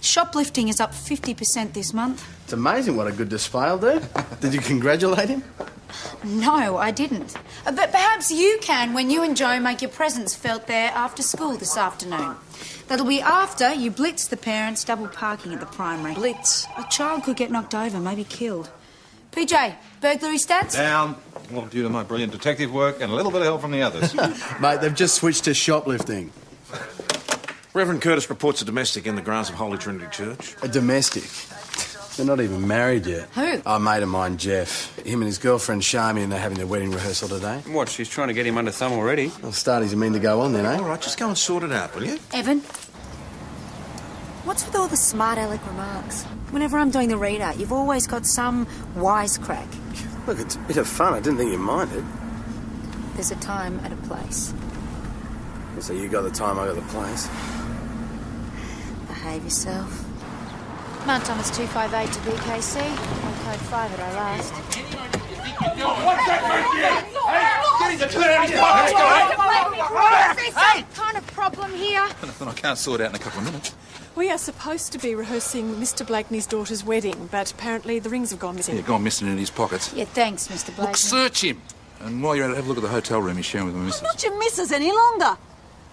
Shoplifting is up 50% this month. It's amazing what a good display will do. Did you congratulate him? No, I didn't. But perhaps you can when you and Joe make your presence felt there after school this afternoon. That'll be after you blitz the parents double parking at the primary. Blitz? A child could get knocked over, maybe killed. PJ, burglary stats? Down. Well, due to my brilliant detective work and a little bit of help from the others. Mate, they've just switched to shoplifting. Reverend Curtis reports a domestic in the grounds of Holy Trinity Church. A domestic? They're not even married yet. Who? A mate of mine, Jeff. Him and his girlfriend, Charmy, and they're having their wedding rehearsal today. What, she's trying to get him under thumb already? Well, Starties are mean to go on then, eh? All right, just go and sort it out, will you? Evan? What's with all the smart aleck remarks? Whenever I'm doing the readout, you've always got some wisecrack. Look, it's a bit of fun. I didn't think you minded. There's a time and a place. So you got the time, I got the place. Behave yourself. Mount Thomas 258 to BKC. On code 5 at our last. What's that, mate? Get him to turn out his pockets, guys! What kind of problem here? Nothing I can't sort out in a couple of minutes. We are supposed to be rehearsing Mr. Blakeney's daughter's wedding, but apparently the rings have gone missing. Yeah, gone missing in his pockets. Yeah, thanks, Mr. Blakeney. Look, search him. And while you're at it, have a look at the hotel room he's sharing with my missus. Not your missus any longer.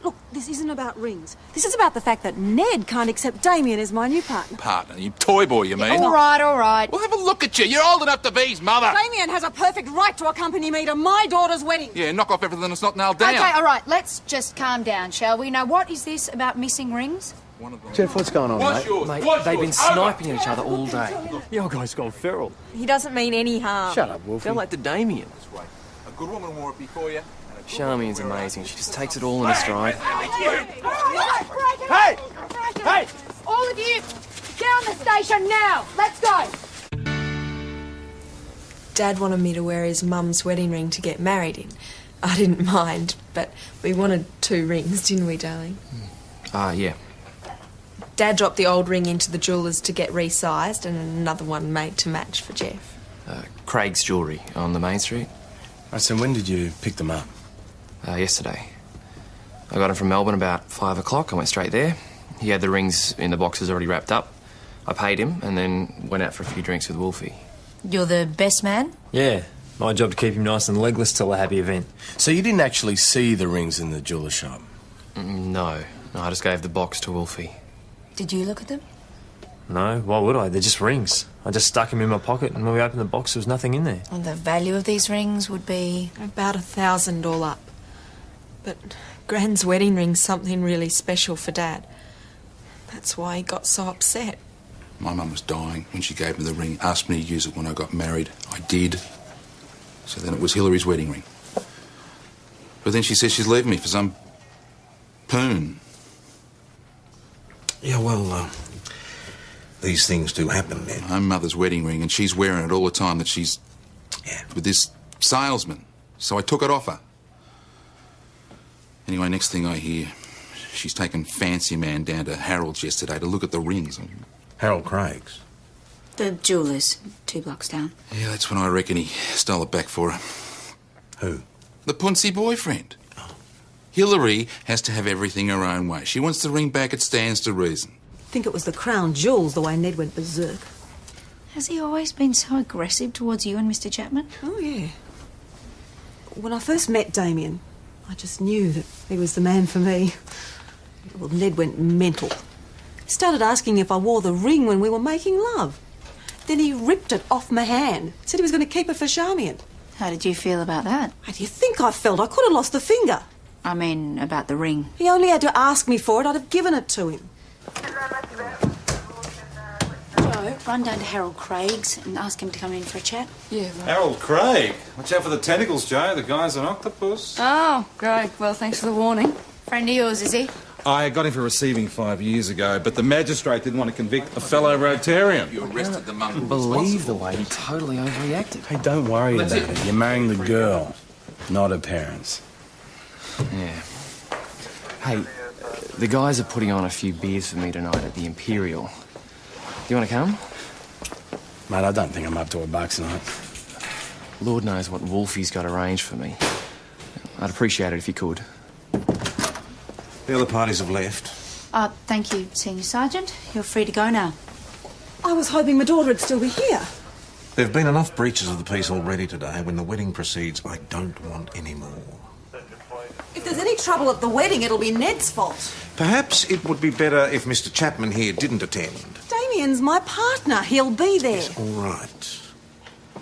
Look, this isn't about rings. This is about the fact that Ned can't accept Damien as my new partner. Partner? You toy boy, you mean? All right, all right. Well, have a look at you. You're old enough to be his mother. Damien has a perfect right to accompany me to my daughter's wedding. Yeah, knock off everything that's not nailed down. Okay, all right, let's just calm down, shall we? Now, what is this about missing rings? One of them. Jeff, what's going on, What's mate? yours? Mate, What's they've been yours? sniping at each other all day. The old guy's gone feral. He doesn't mean any harm. Shut up, Wolfie. Felt like the Damien. A good woman wore it before you. Charmian's amazing. She just takes it all in a stride. Hey! Hey! All of you, down the station now. Let's go. Dad wanted me to wear his mum's wedding ring to get married in. I didn't mind, but we wanted 2 rings, didn't we, darling? Yeah. Dad dropped the old ring into the jeweller's to get resized and another one made to match for Jeff. Craig's jewellery on the main street. Right, so when did you pick them up? Yesterday. I got him from Melbourne about 5 o'clock. I went straight there. He had the rings in the boxes already wrapped up. I paid him and then went out for a few drinks with Wolfie. You're the best man? Yeah, my job to keep him nice and legless till a happy event. So you didn't actually see the rings in the jeweller shop? No, I just gave the box to Wolfie. Did you look at them? No, why would I? They're just rings. I just stuck him in my pocket and when we opened the box there was nothing in there. And the value of these rings would be? About 1,000 all up. But Gran's wedding ring's something really special for Dad. That's why he got so upset. My mum was dying when she gave me the ring, asked me to use it when I got married. I did. So then it was Hillary's wedding ring. But then she said she's leaving me for some poon. Yeah, well, these things do happen, Ned. My mother's wedding ring, and she's wearing it all the time that she's with this salesman. So I took it off her. Anyway, next thing I hear, she's taken Fancy Man down to Harold's yesterday to look at the rings. Harold Craig's? The jeweller's 2 blocks down. Yeah, that's when I reckon he stole it back for her. Who? The punsy boyfriend. Oh. Hillary has to have everything her own way. She wants the ring back, it stands to reason. I think it was the crown jewels the way Ned went berserk. Has he always been so aggressive towards you and Mr. Chapman? Oh, yeah. When I first met Damien, I just knew that he was the man for me. Well, Ned went mental. He started asking if I wore the ring when we were making love. Then he ripped it off my hand. Said he was going to keep it for Charmian. How did you feel about that? How do you think I felt? I could have lost the finger. I mean, about the ring. He only had to ask me for it. I'd have given it to him. Joe, run down to Harold Craig's and ask him to come in for a chat. Yeah, right. Harold Craig? Watch out for the tentacles, Joe. The guy's an octopus. Oh, great. Well, thanks for the warning. Friend of yours, is he? I got him for receiving 5 years ago, but the magistrate didn't want to convict a fellow Rotarian. You arrested the mum. Believe the way he totally overreacted. Hey, don't worry about it. You're marrying the girl, not her parents. Yeah. Hey, the guys are putting on a few beers for me tonight at the Imperial. Do you want to come? Mate, I don't think I'm up to $1 tonight. Lord knows what Wolfie's got arranged for me. I'd appreciate it if you could. The other parties have left. Thank you, Senior Sergeant. You're free to go now. I was hoping my daughter would still be here. There have been enough breaches of the peace already today. When the wedding proceeds, I don't want any more. If there's any trouble at the wedding, it'll be Ned's fault. Perhaps it would be better if Mr. Chapman here didn't attend. Damien's my partner. He'll be there. All right.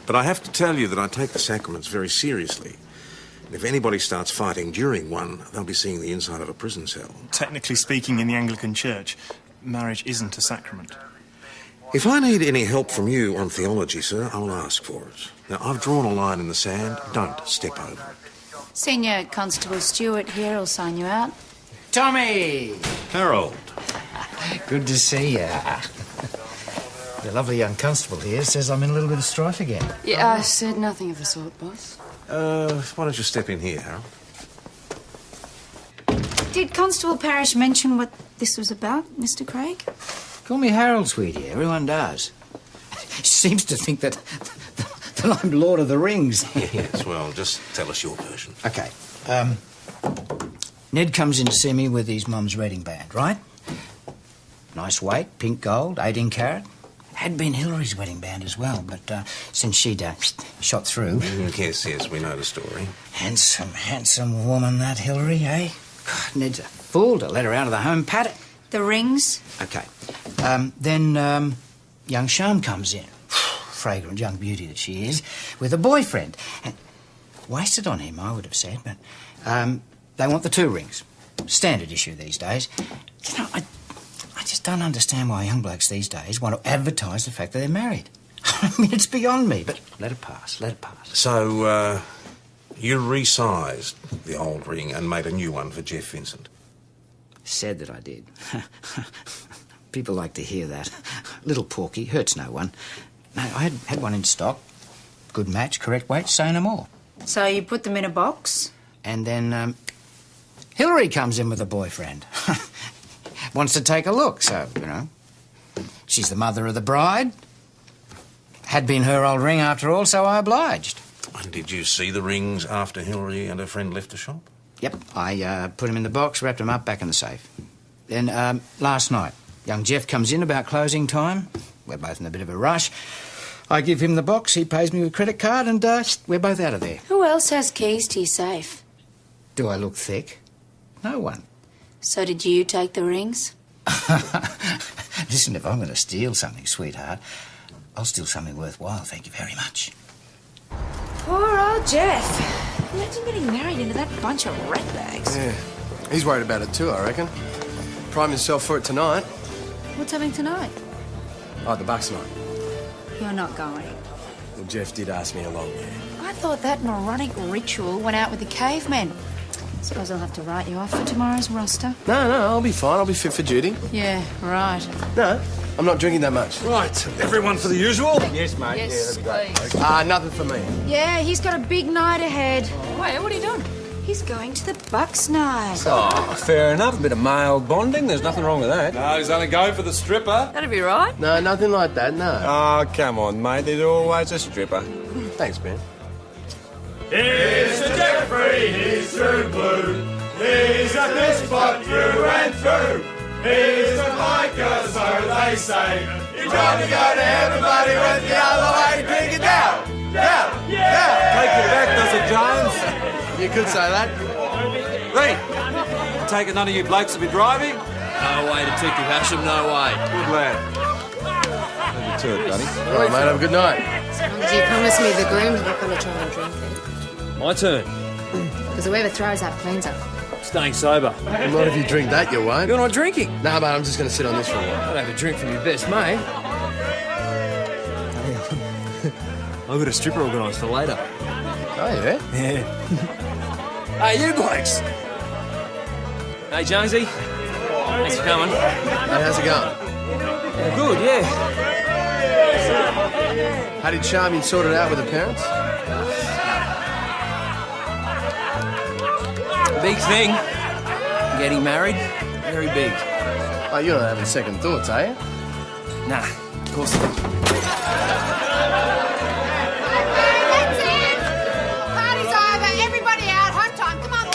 But I have to tell you that I take the sacraments very seriously. And if anybody starts fighting during one, they'll be seeing the inside of a prison cell. Technically speaking, in the Anglican Church, marriage isn't a sacrament. If I need any help from you on theology, sir, I'll ask for it. Now, I've drawn a line in the sand. Don't step over it. Senior Constable Stewart here will sign you out. Tommy! Harold. Good to see you. The lovely young constable here says I'm in a little bit of strife again. Yeah, I said nothing of the sort, boss. Why don't you step in here, Harold? Did Constable Parrish mention what this was about, Mr. Craig? Call me Harold, sweetie. Everyone does. Seems to think that I'm Lord of the Rings. Yes, well, just tell us your version. OK. Ned comes in to see me with his mum's wedding band, right? Nice weight, pink gold, 18 carat. Had been Hillary's wedding band as well, but since she'd shot through... Yes, we know the story. Handsome woman, that Hillary, eh? God, Ned's a fool to let her out of the home paddock. The rings? OK. Then young Sham comes in. Fragrant young beauty that she is, with a boyfriend. And wasted on him, I would have said, but they want the 2 rings. Standard issue these days. You know, I just don't understand why young blokes these days want to advertise the fact that they're married. I mean, it's beyond me, but let it pass. So, you resized the old ring and made a new one for Jeff Vincent? Said that I did. People like to hear that. Little porky, hurts no one. No, I had one in stock. Good match, correct weight, say no more. So you put them in a box? And then, Hillary comes in with a boyfriend. Wants to take a look, so, you know. She's the mother of the bride. Had been her old ring after all, so I obliged. And did you see the rings after Hillary and her friend left the shop? Yep, I put them in the box, wrapped them up back in the safe. Then, last night, young Jeff comes in about closing time. We're both in a bit of a rush. I give him the box, he pays me with credit card, and we're both out of there. Who else has keys to your safe? Do I look thick? No one. So did you take the rings? Listen, if I'm going to steal something, sweetheart, I'll steal something worthwhile, thank you very much. Poor old Jeff. Imagine getting married into that bunch of ratbags. Yeah. He's worried about it too, I reckon. Prime himself for it tonight. What's happening tonight? Oh, the Bucks night. You're not going. Well, Jeff did ask me along there. I thought that moronic ritual went out with the cavemen. Suppose I'll have to write you off for tomorrow's roster. No, I'll be fine. I'll be fit for duty. Yeah, right. No, I'm not drinking that much. Right, everyone for the usual? Yes, mate. Yes, yeah, that'd be please. great. Nothing for me. Yeah, he's got a big night ahead. Wait, what are you doing? He's going to the Bucks night. Oh, fair enough. A bit of male bonding. There's nothing wrong with that. No, he's only going for the stripper. That'd be right. No, nothing like that, no. Oh, come on, mate. There's always a stripper. Thanks, Ben. Here's to Jeffrey, he's true blue. He's a despot through and through. He's a biker, so they say. He's trying to go to heaven, but he went the other way. Drink it down, down, down. Take it back, does it, Jones? You could say that. Lee, take it none of you blokes will be driving? No way, Detective Hasham, no way. Good lad. Leave you to it, buddy. All right, mate, have a good night. Do you promise me the groom's not going to try and drink it? My turn. Because whoever throws up cleans up. Staying sober. Well, not if you drink that, you won't. You're not drinking? No, mate, I'm just going to sit on this for a while. I'll have a drink from your best mate. I've got a stripper organised for later. Oh, yeah? Yeah. Hey, you blokes. Hey, Jonesy. Thanks for coming. Hey, how's it going? Good, yeah. How did Charmian sort it out with her parents? Big thing. Getting married. Very big. Oh, you're not having second thoughts, are you? Nah, of course not. That's it! Party's over. Everybody out. Home time. Come on.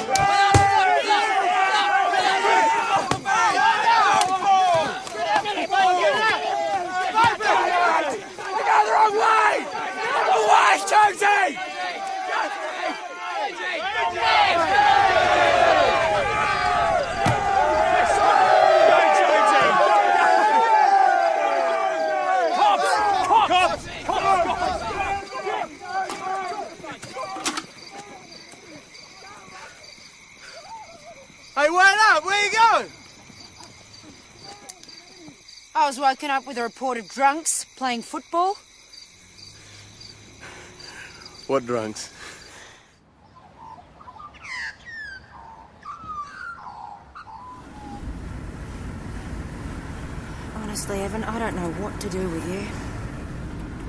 I was woken up with a report of drunks playing football. What drunks? Honestly, Evan, I don't know what to do with you.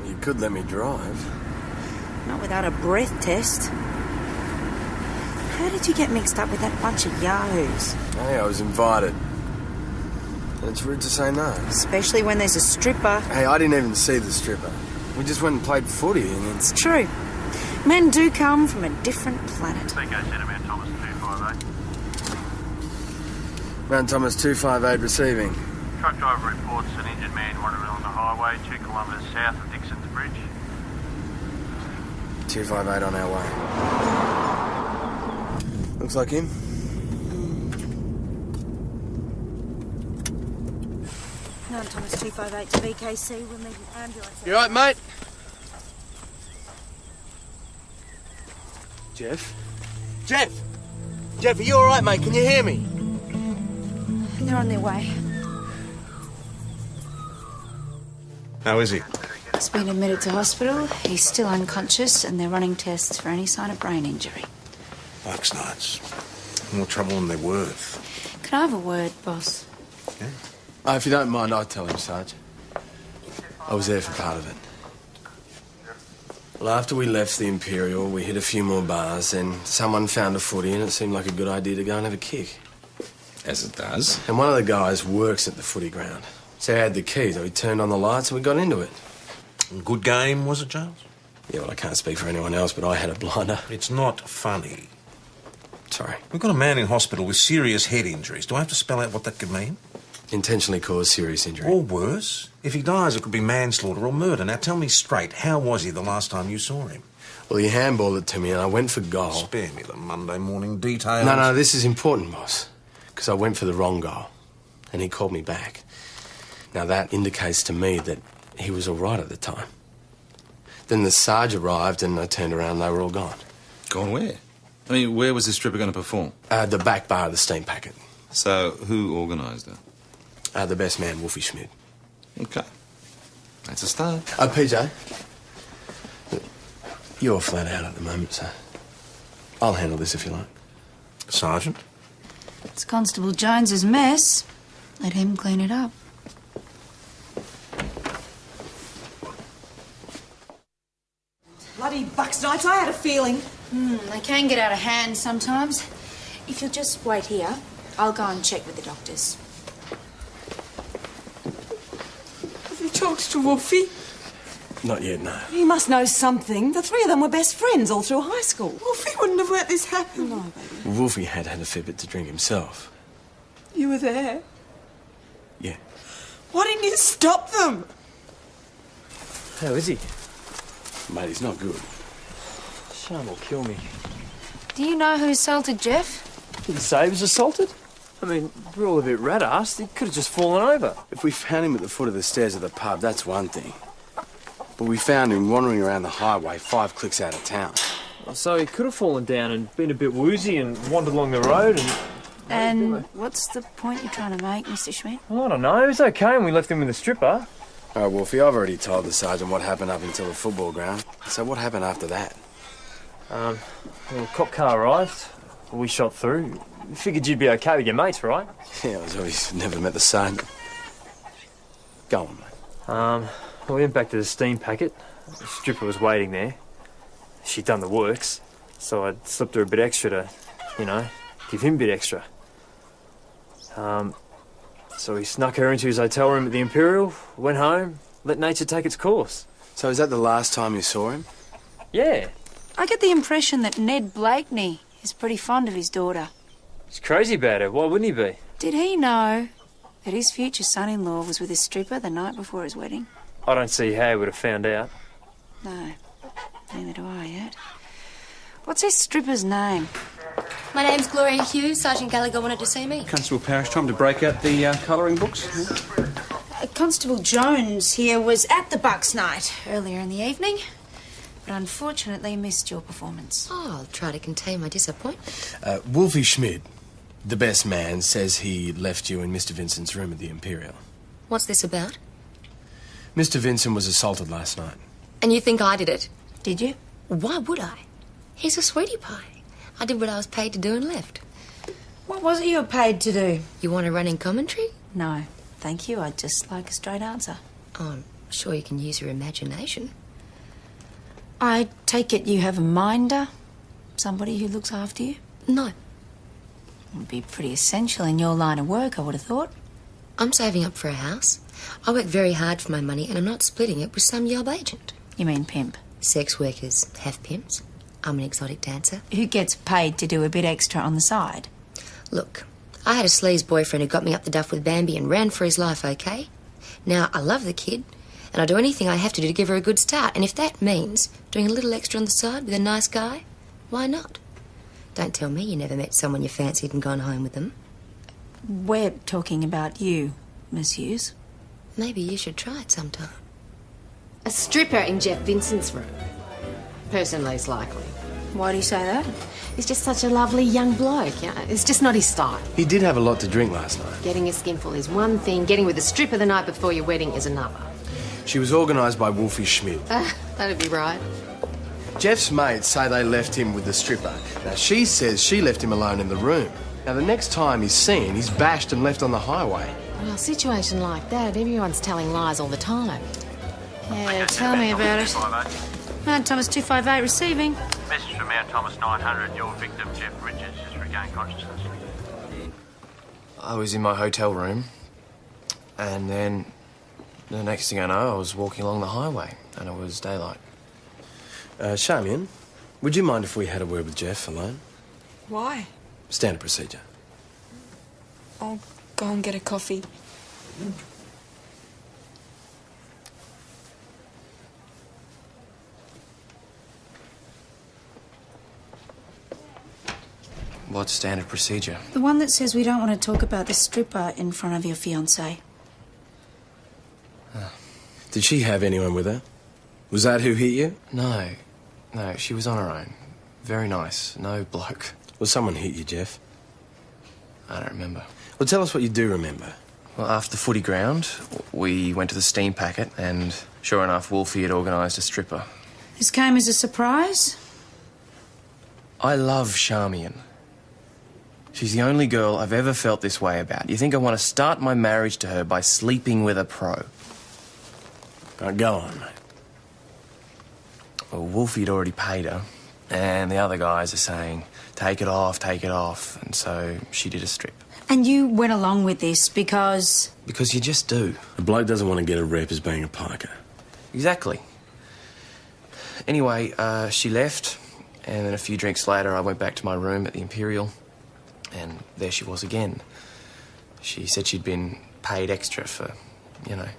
You could let me drive. Not without a breath test. How did you get mixed up with that bunch of yahoos? Hey, I was invited. And it's rude to say no. Especially when there's a stripper. Hey, I didn't even see the stripper. We just went and played footy and then... It's true. Men do come from a different planet. CK Centre, Mount Thomas 258. Mount Thomas 258 receiving. Truck driver reports an injured man wandering along the highway 2 kilometres south of Dixon's Bridge. 258 on our way. Looks like him. Mount Thomas 258 to VKC. We'll need an ambulance. You right, mate? Jeff? Jeff! Jeff, are you all right, mate? Can you hear me? They're on their way. How is he? He's been admitted to hospital. He's still unconscious, and they're running tests for any sign of brain injury. Bucks nights. More trouble than they're worth. Can I have a word, boss? Yeah. If you don't mind, I'll tell him, Sarge. I was there for part of it. Well, after we left the Imperial, we hit a few more bars, then someone found a footy, and it seemed like a good idea to go and have a kick. As it does. And one of the guys works at the footy ground. So he had the key, so he turned on the lights and we got into it. Good game, was it, Charles? Yeah, well, I can't speak for anyone else, but I had a blinder. It's not funny. Sorry. We've got a man in hospital with serious head injuries. Do I have to spell out what that could mean? Intentionally caused serious injury. Or worse. If he dies, it could be manslaughter or murder. Now, tell me straight, how was he the last time you saw him? Well, he handballed it to me and I went for goal. Spare me the Monday morning details. No, this is important, boss. Because I went for the wrong goal. And he called me back. Now, that indicates to me that he was all right at the time. Then the Sarge arrived and I turned around and they were all gone. Gone where? I mean, where was this stripper going to perform? The back bar of the steam packet. So, who organised it? The best man, Wolfie Schmidt. Okay. That's a start. PJ. You're flat out at the moment, so I'll handle this if you like. Sergeant? It's Constable Jones's mess. Let him clean it up. Bloody bucks nights, I had a feeling. They can get out of hand sometimes. If you'll just wait here, I'll go and check with the doctors. Have you talked to Wolfie? Not yet, no. You must know something. The three of them were best friends all through high school. Wolfie wouldn't have let this happen. No, baby. Wolfie had a fair bit to drink himself. You were there. Yeah. Why didn't you stop them? How is he? Mate, he's not good. Sham will kill me. Do you know who assaulted Jeff? Didn't say he was assaulted. I mean, we're all a bit rat-assed. He could have just fallen over. If we found him at the foot of the stairs of the pub, that's one thing. But we found him wandering around the highway 5 clicks out of town. So he could have fallen down and been a bit woozy and wandered along the road and... And what's the point you're trying to make, Mr. Schmidt? Well, I don't know. It was okay when we left him with the stripper. All right, Wolfie, I've already told the sergeant what happened up until the football ground. So what happened after that? Well, a cop car arrived. We shot through. Figured you'd be okay with your mates, right? Yeah, I was always never met the sergeant. Go on, mate. We went back to the steam packet. The stripper was waiting there. She'd done the works, so I'd slipped her a bit extra to, you know, give him a bit extra. So he snuck her into his hotel room at the Imperial, went home, let nature take its course. So is that the last time you saw him? Yeah. I get the impression that Ned Blakeney is pretty fond of his daughter. He's crazy about her. Why wouldn't he be? Did he know that his future son-in-law was with his stripper the night before his wedding? I don't see how he would have found out. No, neither do I yet. What's his stripper's name? My name's Gloria Hughes. Sergeant Gallagher wanted to see me. Constable Parrish, time to break out the colouring books. Constable Jones here was at the Bucks night earlier in the evening, but unfortunately missed your performance. Oh, I'll try to contain my disappointment. Wolfie Schmidt, the best man, says he left you in Mr. Vincent's room at the Imperial. What's this about? Mr. Vincent was assaulted last night. And you think I did it? Did you? Why would I? He's a sweetie pie. I did what I was paid to do and left. What was it you were paid to do? You want a running commentary? No, thank you. I'd just like a straight answer. Oh, I'm sure you can use your imagination. I take it you have a minder? Somebody who looks after you? No. It would be pretty essential in your line of work, I would have thought. I'm saving up for a house. I work very hard for my money and I'm not splitting it with some yob agent. You mean pimp? Sex workers have pimps. I'm an exotic dancer. Who gets paid to do a bit extra on the side? Look, I had a sleaze boyfriend who got me up the duff with Bambi and ran for his life, okay? Now, I love the kid, and I do anything I have to do to give her a good start. And if that means doing a little extra on the side with a nice guy, why not? Don't tell me you never met someone you fancied and gone home with them. We're talking about you, Miss Hughes. Maybe you should try it sometime. A stripper in Jeff Vincent's room. Personally, is likely. Why do you say that? He's just such a lovely young bloke, you know. It's just not his style. He did have a lot to drink last night. Getting a skinful is one thing, getting with a stripper the night before your wedding is another. She was organised by Wolfie Schmidt. That'd be right. Jeff's mates say they left him with the stripper. Now, she says she left him alone in the room. Now, the next time he's seen, he's bashed and left on the highway. Well, a situation like that, everyone's telling lies all the time. Yeah, tell me about it. Mount Thomas 258 receiving. Message from Mount Thomas 900. Your victim, Jeff Richards, has regained consciousness. I was in my hotel room, and then the next thing I know, I was walking along the highway, and it was daylight. Charmian, would you mind if we had a word with Jeff alone? Why? Standard procedure. I'll go and get a coffee. What's standard procedure? The one that says we don't want to talk about the stripper in front of your fiancé. Did she have anyone with her? Was that who hit you? No, she was on her own. Very nice, no bloke. Well, someone hit you, Jeff. I don't remember. Well, tell us what you do remember. Well, after the footy ground, we went to the steam packet, and sure enough, Wolfie had organised a stripper. This came as a surprise? I love Charmian. She's the only girl I've ever felt this way about. You think I want to start my marriage to her by sleeping with a pro? Go on, mate. Well, Wolfie had already paid her, and the other guys are saying, take it off, and so she did a strip. And you went along with this because... Because you just do. A bloke doesn't want to get a rep as being a piker. Exactly. Anyway, she left, and then a few drinks later I went back to my room at the Imperial, and there she was again. She said she'd been paid extra for, you know.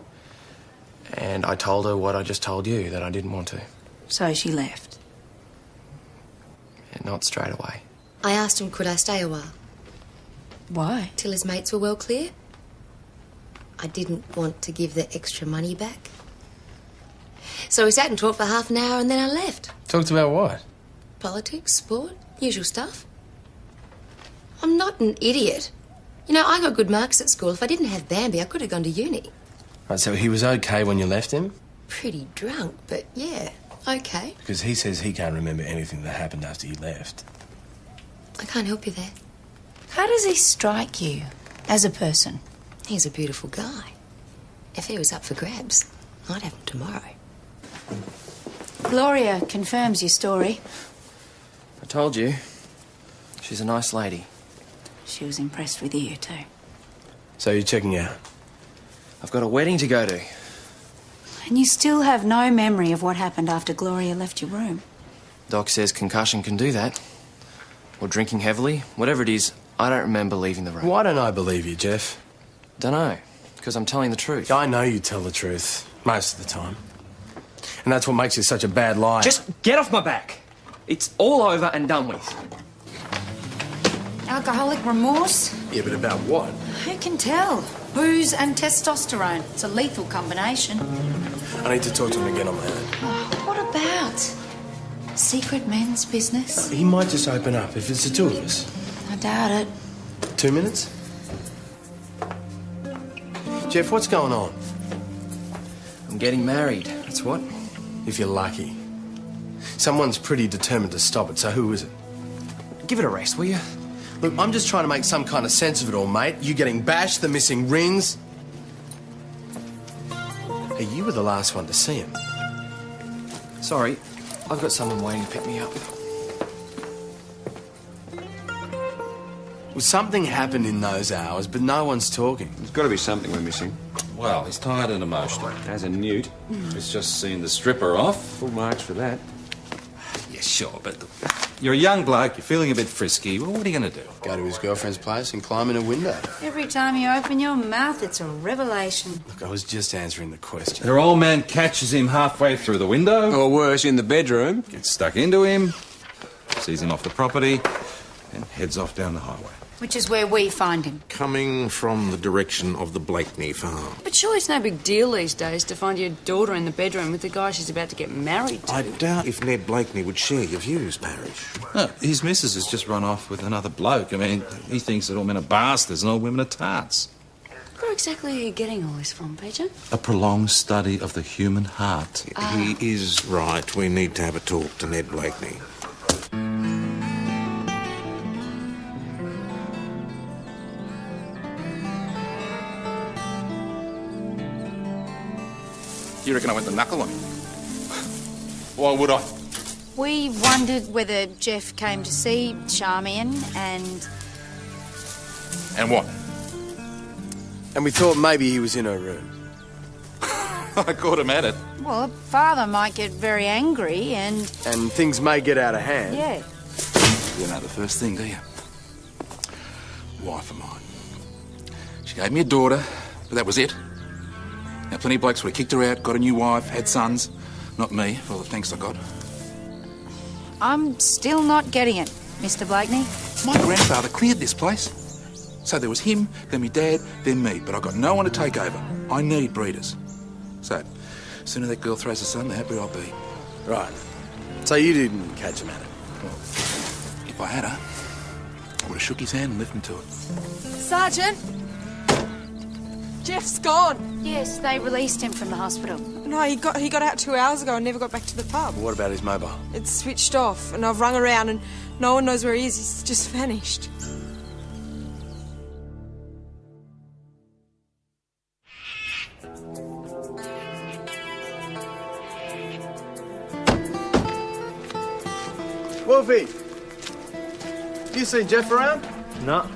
And I told her what I just told you, that I didn't want to. So she left? Yeah, not straight away. I asked him could I stay a while. Why? Till his mates were well clear. I didn't want to give the extra money back. So we sat and talked for half an hour and then I left. Talked about what? Politics, sport, usual stuff. I'm not an idiot. You know, I got good marks at school. If I didn't have Bambi, I could have gone to uni. Right, so he was okay when you left him? Pretty drunk, but yeah, okay. Because he says he can't remember anything that happened after you left. I can't help you there. How does he strike you as a person? He's a beautiful guy. If he was up for grabs, I'd have him tomorrow. Gloria confirms your story. I told you. She's a nice lady. She was impressed with you, too. So you're checking out? I've got a wedding to go to. And you still have no memory of what happened after Gloria left your room? Doc says concussion can do that. Or drinking heavily. Whatever it is, I don't remember leaving the room. Why don't I believe you, Jeff? Dunno. Because I'm telling the truth. I know you tell the truth. Most of the time. And that's what makes you such a bad liar. Just get off my back. It's all over and done with. Alcoholic remorse? Yeah, but about what? Who can tell? Booze and testosterone. It's a lethal combination. I need to talk to him again on my own. Oh, what about? Secret men's business? He might just open up if it's the two of us. I doubt it. 2 minutes? Jeff, what's going on? I'm getting married, that's what. If you're lucky. Someone's pretty determined to stop it, so who is it? Give it a rest, will you? Look, I'm just trying to make some kind of sense of it all, mate. You getting bashed, the missing rings. Hey, you were the last one to see him. Sorry, I've got someone waiting to pick me up. Well, something happened in those hours, but no one's talking. There's got to be something we're missing. Well, he's tired and emotional. As a newt. He's just seen the stripper off. Full marks for that. Yeah, sure, but you're a young bloke, you're feeling a bit frisky. Well, what are you going to do? Go to his girlfriend's place and climb in a window. Every time you open your mouth, it's a revelation. Look, I was just answering the question. Her old man catches him halfway through the window. Or worse, in the bedroom. Gets stuck into him, sees him off the property, and heads off down the highway. Which is where we find him. Coming from the direction of the Blakeney farm. But surely it's no big deal these days to find your daughter in the bedroom with the guy she's about to get married to. I doubt if Ned Blakeney would share your views, Parish. No, his missus has just run off with another bloke. I mean, he thinks that all men are bastards and all women are tarts. Where exactly are you getting all this from, Peter? A prolonged study of the human heart. He is right. We need to have a talk to Ned Blakeney. You reckon I went the knuckle on him? Why would I? We wondered whether Jeff came to see Charmian and... And what? And we thought maybe he was in her room. I caught him at it. Well, father might get very angry and... And things may get out of hand. Yeah. You know the first thing, do you? Wife of mine. She gave me a daughter, but that was it. Now, plenty of blokes would have kicked her out, got a new wife, had sons. Not me, for all the thanks I got. I'm still not getting it, Mr. Blakeney. My grandfather cleared this place. So there was him, then me dad, then me. But I got no one to take over. I need breeders. So, sooner that girl throws a son, the happier I'll be. Right. So you didn't catch him at it? Well, if I had her, I would have shook his hand and left him to it. Sergeant! Jeff's gone. Yes, they released him from the hospital. No, he got out 2 hours ago and never got back to the pub. What about his mobile? It's switched off, and I've rung around and no one knows where he is. He's just vanished. Wolfie! You seen Jeff around? No.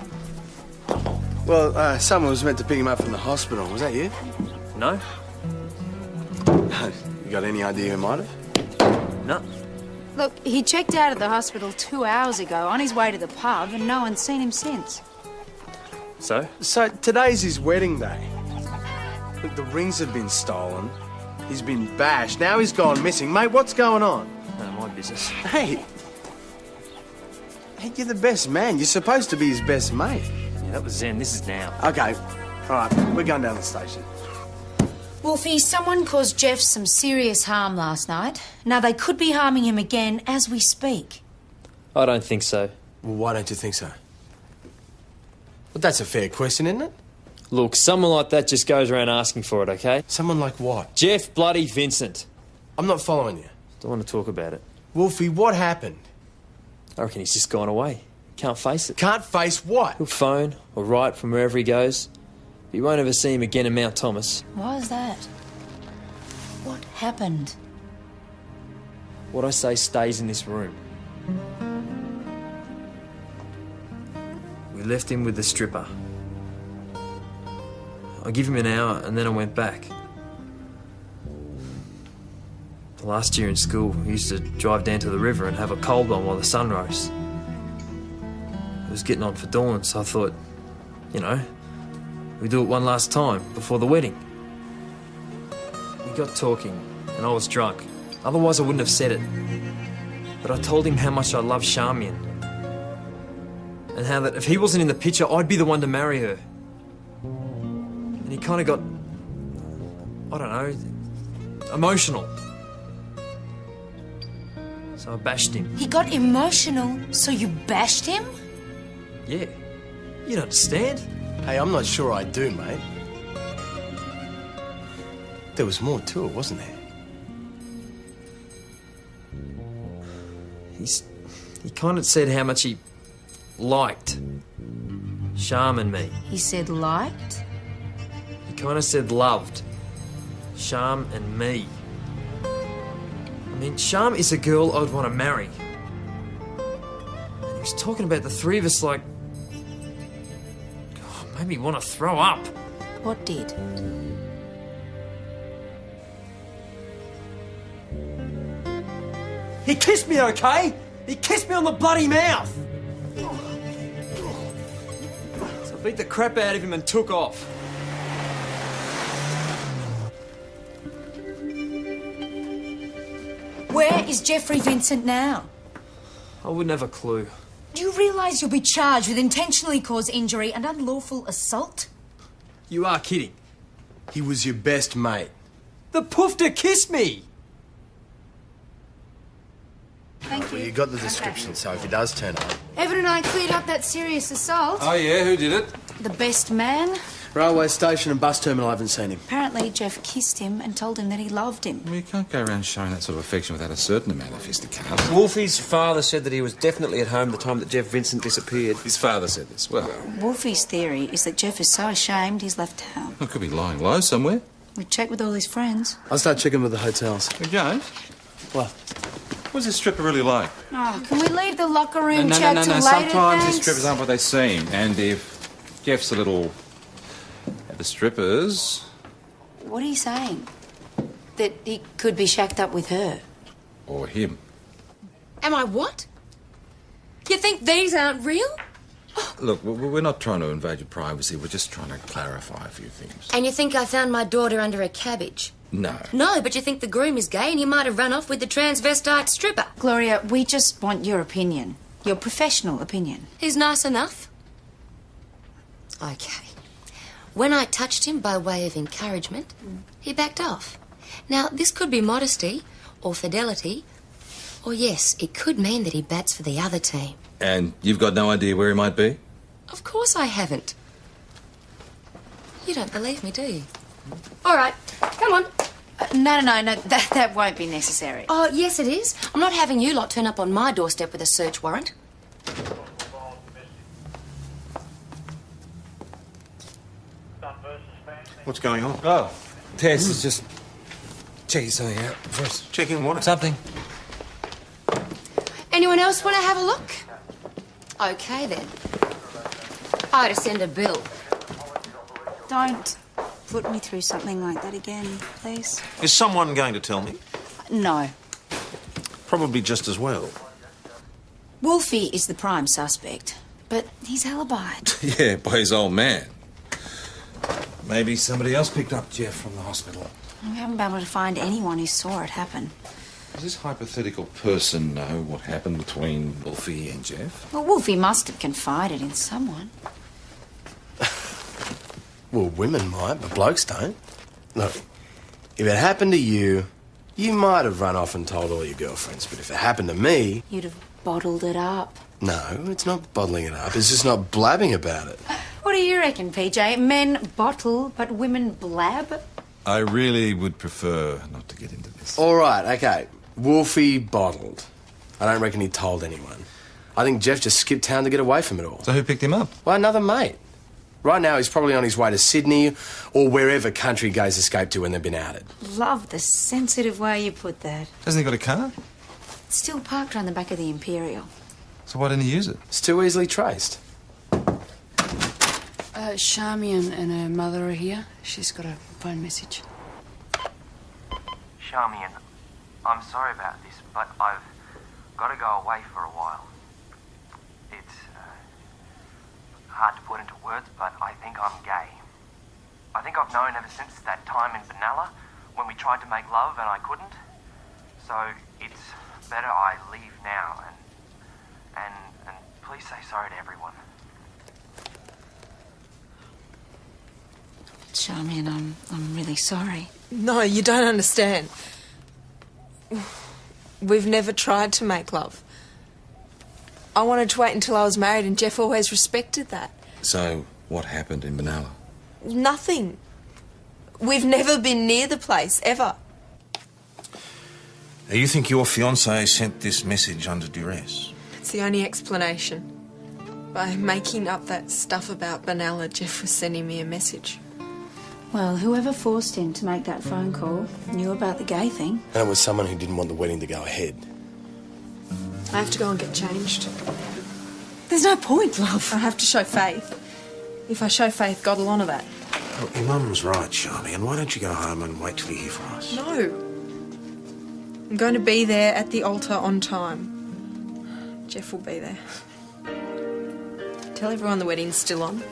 Well, someone was meant to pick him up from the hospital. Was that you? No. You got any idea who might have? No. Look, he checked out of the hospital 2 hours ago on his way to the pub and no one's seen him since. So? So today's his wedding day. Look, the rings have been stolen. He's been bashed. Now he's gone missing. Mate, what's going on? No, my business. Hey, you're the best man. You're supposed to be his best mate. Yeah, that was then. This is now. Okay. All right, we're going down the station. Wolfie, someone caused Jeff some serious harm last night. Now, they could be harming him again as we speak. I don't think so. Well, why don't you think so? Well, that's a fair question, isn't it? Look, someone like that just goes around asking for it, okay? Someone like what? Jeff bloody Vincent. I'm not following you. Don't want to talk about it. Wolfie, what happened? I reckon he's just gone away. Can't face it. Can't face what? He'll phone or write from wherever he goes. But you won't ever see him again in Mount Thomas. Why is that? What happened? What I say stays in this room. We left him with the stripper. I give him an hour and then I went back. The last year in school, we used to drive down to the river and have a cold one while the sun rose. It was getting on for dawn, so I thought, you know, we'd do it one last time before the wedding. We got talking and I was drunk. Otherwise I wouldn't have said it. But I told him how much I love Charmian. And how that if he wasn't in the picture, I'd be the one to marry her. And he kind of got, I don't know, emotional. So I bashed him. He got emotional, so you bashed him? Yeah. You'd understand. Hey, I'm not sure I do, mate. There was more to it, wasn't there? He kind of said how much he liked Sham and me. He said liked? He kind of said loved Sham and me. I mean, Sham is a girl I'd want to marry. And he was talking about the three of us like... God, made me want to throw up. What did? He kissed me, okay? He kissed me on the bloody mouth! So I beat the crap out of him and took off. Where is Jeffrey Vincent now? I wouldn't have a clue. Do you realise you'll be charged with intentionally caused injury and unlawful assault? You are kidding. He was your best mate. The poofter kissed me! Thank Well, you got the description, so if he does turn up... Evan and I cleared up that serious assault. Oh, yeah? Who did it? The best man. Railway station and bus terminal, I haven't seen him. Apparently, Jeff kissed him and told him that he loved him. Well, you can't go around showing that sort of affection without a certain amount of fisticuffs. Wolfie's father said that he was definitely at home the time that Jeff Vincent disappeared. His father said this. Well, Wolfie's theory is that Jeff is so ashamed he's left town. he could be lying low somewhere. We checked with all his friends. I'll start checking with the hotels. Hey, James? What? What's this stripper really like? Oh, can we leave the locker room No. chat till later, Sometimes these thanks? strippers aren't what they seem. And if Jeff's a little... at the strippers... What are you saying? That he could be shacked up with her? Or him. Am I what? You think these aren't real? Look, we're not trying to invade your privacy. We're just trying to clarify a few things. And you think I found my daughter under a cabbage? No. No, but you think the groom is gay and he might have run off with the transvestite stripper. Gloria, we just want your opinion. Your professional opinion. He's nice enough. Okay. When I touched him by way of encouragement, he backed off. Now, this could be modesty or fidelity, or yes, it could mean that he bats for the other team. And you've got no idea where he might be? Of course I haven't. You don't believe me, do you? All right, come on. No, that won't be necessary. Oh, yes, it is. I'm not having you lot turn up on my doorstep with a search warrant. What's going on? Oh, Tess is just checking something out first. Checking what? Something. Anyone else want to have a look? Okay, then. I ought to send a bill. Don't put me through something like that again, please. Is someone going to tell me? No. Probably just as well. Wolfie is the prime suspect, but he's alibied. Yeah, by his old man. Maybe somebody else picked up Jeff from the hospital. We haven't been able to find anyone who saw it happen. Does this hypothetical person know what happened between Wolfie and Jeff? Well, Wolfie must have confided in someone. Well, women might, but blokes don't. Look, if it happened to you, you might have run off and told all your girlfriends. But if it happened to me... You'd have bottled it up. No, it's not bottling it up. It's just not blabbing about it. What do you reckon, PJ? Men bottle, but women blab? I really would prefer not to get into this. All right, okay. Wolfie bottled. I don't reckon he told anyone. I think Jeff just skipped town to get away from it all. So who picked him up? Well, another mate. Right now, he's probably on his way to Sydney or wherever country gays escape to when they've been outed. Love the sensitive way you put that. Hasn't he got a car? It's still parked around the back of the Imperial. So why didn't he use it? It's too easily traced. Charmian and her mother are here. She's got a phone message. Charmian, I'm sorry about this, but I've got to go away for a while. It's hard to put into words, but I think I'm gay. I think I've known ever since that time in Benalla when we tried to make love and I couldn't. So it's better I leave now and please say sorry to everyone. Charmian, I'm really sorry. No, you don't understand. We've never tried to make love. I wanted to wait until I was married, and Jeff always respected that. So what happened in Benalla? Nothing. We've never been near the place, ever. Now, you think your fiancé sent this message under duress? It's the only explanation. By making up that stuff about Benalla, Jeff was sending me a message. Well, whoever forced him to make that phone call knew about the gay thing. And it was someone who didn't want the wedding to go ahead. I have to go and get changed. There's no point, love. I have to show faith. If I show faith, God will honour that. Well, your mum's right, Charmy, and why don't you go home and wait till you hear from us? No. I'm going to be there at the altar on time. Jeff will be there. Tell everyone the wedding's still on.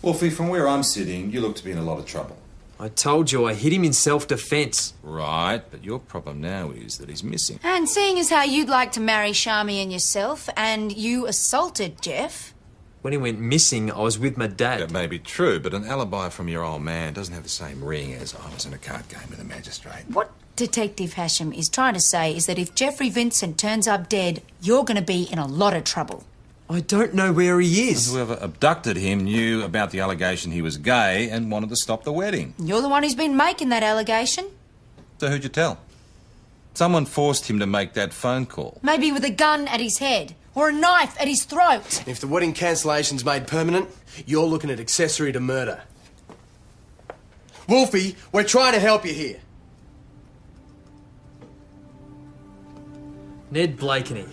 Wolfie, from where I'm sitting, you look to be in a lot of trouble. I told you I hit him in self-defence. Right, but your problem now is that he's missing. And seeing as how you'd like to marry Charmy and yourself, and you assaulted Jeff... When he went missing, I was with my dad. That may be true, but an alibi from your old man doesn't have the same ring as I was in a card game with a magistrate. What Detective Hasham is trying to say is that if Jeffrey Vincent turns up dead, you're going to be in a lot of trouble. I don't know where he is. Whoever abducted him knew about the allegation he was gay and wanted to stop the wedding. You're the one who's been making that allegation. So who'd you tell? Someone forced him to make that phone call. Maybe with a gun at his head or a knife at his throat. If the wedding cancellation's made permanent, you're looking at accessory to murder. Wolfie, we're trying to help you here. Ned Blakeney.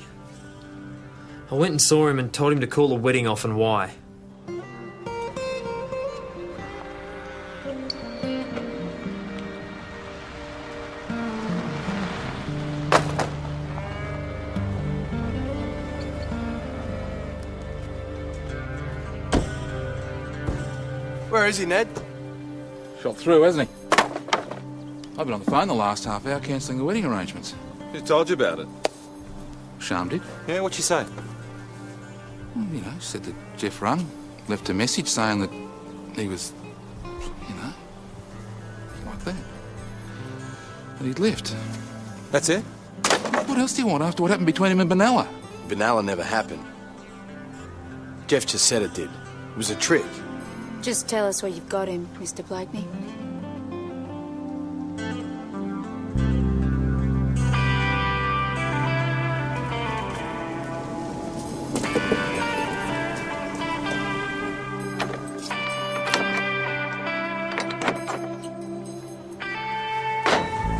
I went and saw him and told him to call the wedding off and why. Where is he, Ned? Shot through, hasn't he? I've been on the phone the last half hour cancelling the wedding arrangements. Who told you about it? Sham did. Yeah, what'd she say? Well, you know, said that Jeff rung, left a message saying that he was, you know, like that. That he'd left. That's it? What else do you want after what happened between him and Benalla? Benalla never happened. Jeff just said it did. It was a trick. Just tell us where you've got him, Mr. Blakeney.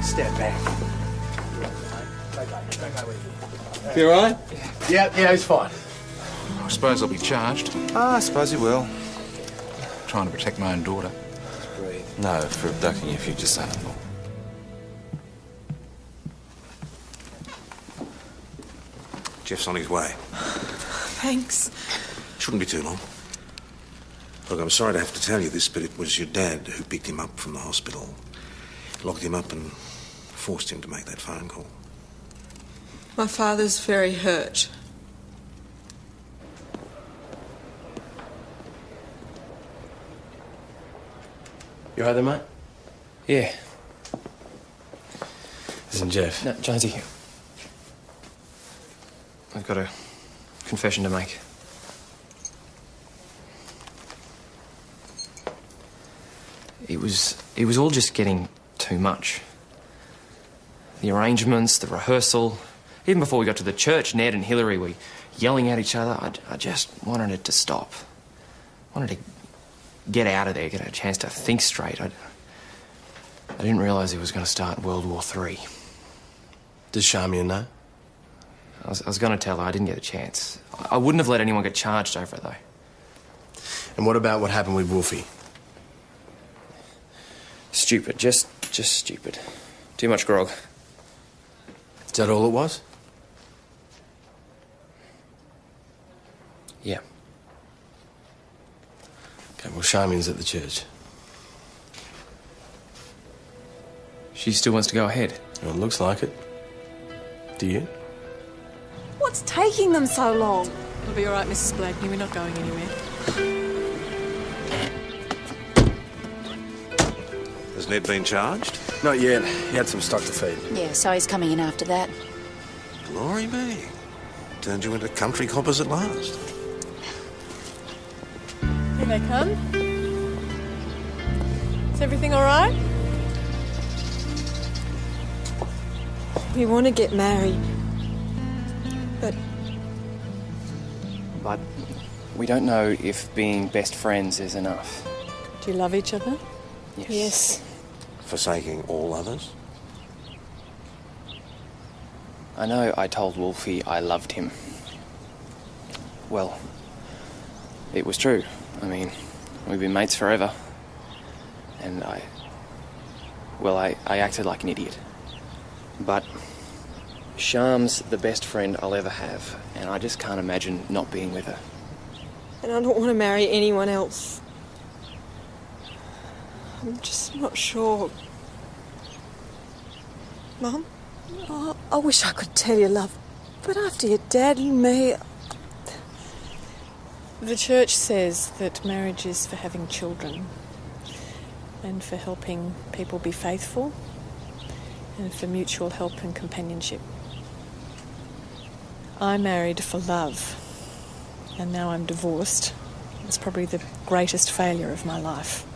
Step back. You all right? Yeah, he's fine. I suppose I'll be charged. I suppose you will. Trying to protect my own daughter. No, for abducting your future son-in-law. Jeff's on his way. Thanks. Shouldn't be too long. Look, I'm sorry to have to tell you this, but it was your dad who picked him up from the hospital, locked him up and forced him to make that phone call. My father's very hurt. You all right there, mate? Yeah. Isn't Jeff? No, Jonesy. I've got a confession to make. It was all just getting too much. The arrangements, the rehearsal. Even before we got to the church, Ned and Hillary were yelling at each other. I just wanted it to stop. I wanted to get out of there, get a chance to think straight. I didn't realise he was going to start World War III. Does Charmian know? I was going to tell her. I didn't get a chance. I wouldn't have let anyone get charged over it, though. And what about what happened with Wolfie? Stupid. Just stupid. Too much grog. Is that all it was? Yeah. Okay, well, Charmian's at the church. She still wants to go ahead. Well, it looks like it. Do you? What's taking them so long? It'll be all right, Mrs. Blakeney. We're not going anywhere. Has Ned been charged? Not yet. He had some stock to feed. Yeah, so he's coming in after that. Glory be. Turned you into country coppers at last. Here they come. Is everything all right? We want to get married. But we don't know if being best friends is enough. Do you love each other? Yes. Forsaking all others? I know I told Wolfie I loved him. Well, it was true. I mean, we've been mates forever. And I acted like an idiot. But Sharm's the best friend I'll ever have, and I just can't imagine not being with her. And I don't want to marry anyone else. I'm just not sure. Mum? Oh, I wish I could tell you, love. But after your dad and me... The church says that marriage is for having children and for helping people be faithful and for mutual help and companionship. I married for love, and now I'm divorced. It's probably the greatest failure of my life.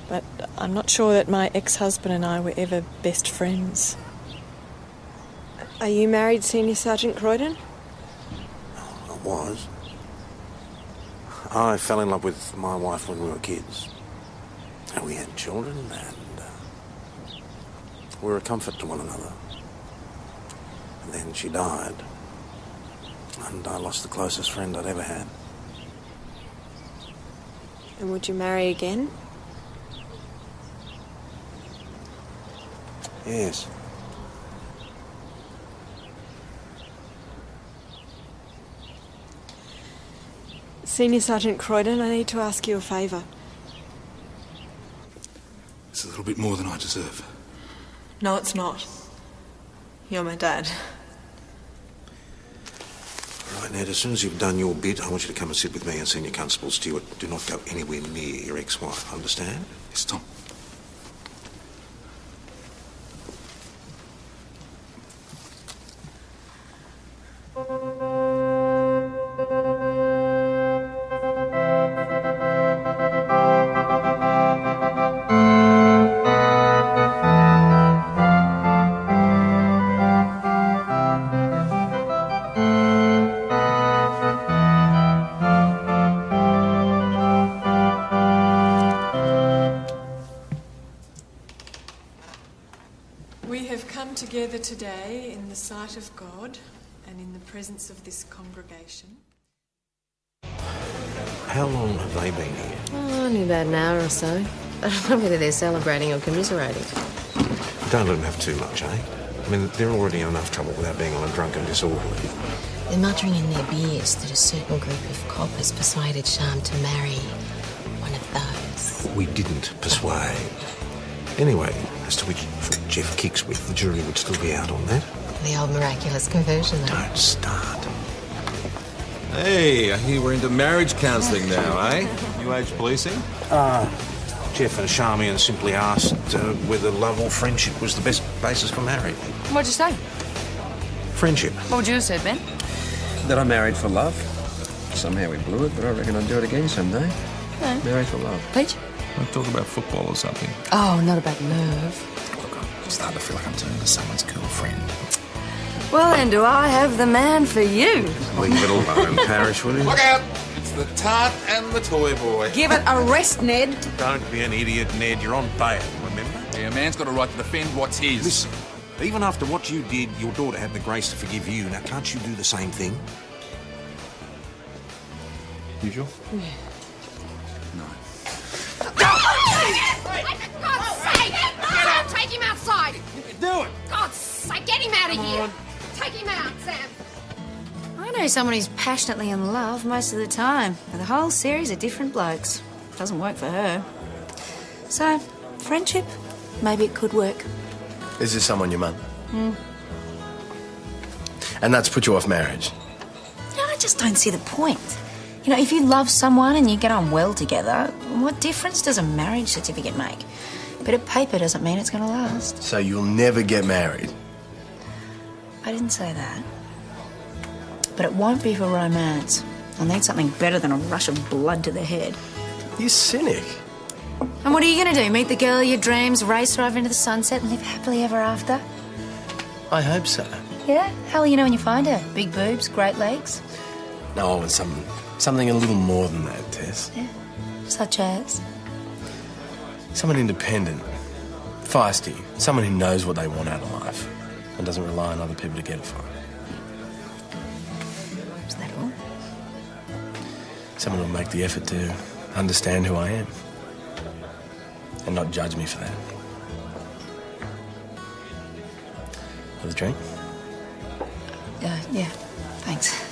But I'm not sure that my ex-husband and I were ever best friends. Are you married, Senior Sergeant Croydon? I was. I fell in love with my wife when we were kids. And we had children, and we were a comfort to one another. And then she died. And I lost the closest friend I'd ever had. And would you marry again? Yes. Senior Sergeant Croydon, I need to ask you a favour. It's a little bit more than I deserve. No, it's not. You're my dad. Right, Ned, as soon as you've done your bit, I want you to come and sit with me and Senior Constable Stewart. Do not go anywhere near your ex-wife, understand? Yes, Tom. We have come together today in the sight of God and in the presence of this congregation. How long have they been here? Oh, only about an hour or so. I don't know whether they're celebrating or commiserating. Don't let them have too much, eh? I mean, they're already in enough trouble without being on a drunk and disorderly. They're muttering in their beers that a certain group of coppers persuaded Sharm to marry one of those. We didn't persuade. Anyway, as to which foot Jeff kicks with, the jury would still be out on that. The old miraculous conversion, though. Don't start. Hey, I hear we're into marriage counselling now, eh? New age policing? Jeff and Charmian simply asked whether love or friendship was the best basis for marriage. What'd you say? Friendship. What would you have said, Ben? That I married for love. Somehow we blew it, but I reckon I'd do it again someday. No. Married for love. Peach? I'll talk about football or something. Oh, not about nerve. Look, I'm starting to feel like I'm turning into someone's girlfriend. Well, then, do I have the man for you? Leave it alone, Parish, will you? Look out! It's the tart and the toy boy. Give it a rest, Ned. Don't be an idiot, Ned. You're on bail, remember? Yeah, a man's got a right to defend what's his. Listen, even after what you did, your daughter had the grace to forgive you. Now, can't you do the same thing? You sure? No. For God's sake! Sam, take him outside! Do it! God's sake, get him out of here! Take him out, Sam! I know someone who's passionately in love most of the time, with a whole series of different blokes. Doesn't work for her. So, friendship? Maybe it could work. Is this someone your mum? Hmm. And that's put you off marriage? No, I just don't see the point. You know, if you love someone and you get on well together, what difference does a marriage certificate make? A bit of paper doesn't mean it's going to last. So you'll never get married? I didn't say that. But it won't be for romance. I'll need something better than a rush of blood to the head. You cynic. And what are you going to do? Meet the girl of your dreams, race her over into the sunset and live happily ever after? I hope so. Yeah? How will you know when you find her? Big boobs, great legs? No, I want something a little more than that, Tess. Yeah. Such as? Someone independent, feisty, someone who knows what they want out of life and doesn't rely on other people to get it for them. Is that all? Someone who'll make the effort to understand who I am and not judge me for that. Have a drink? Yeah, thanks.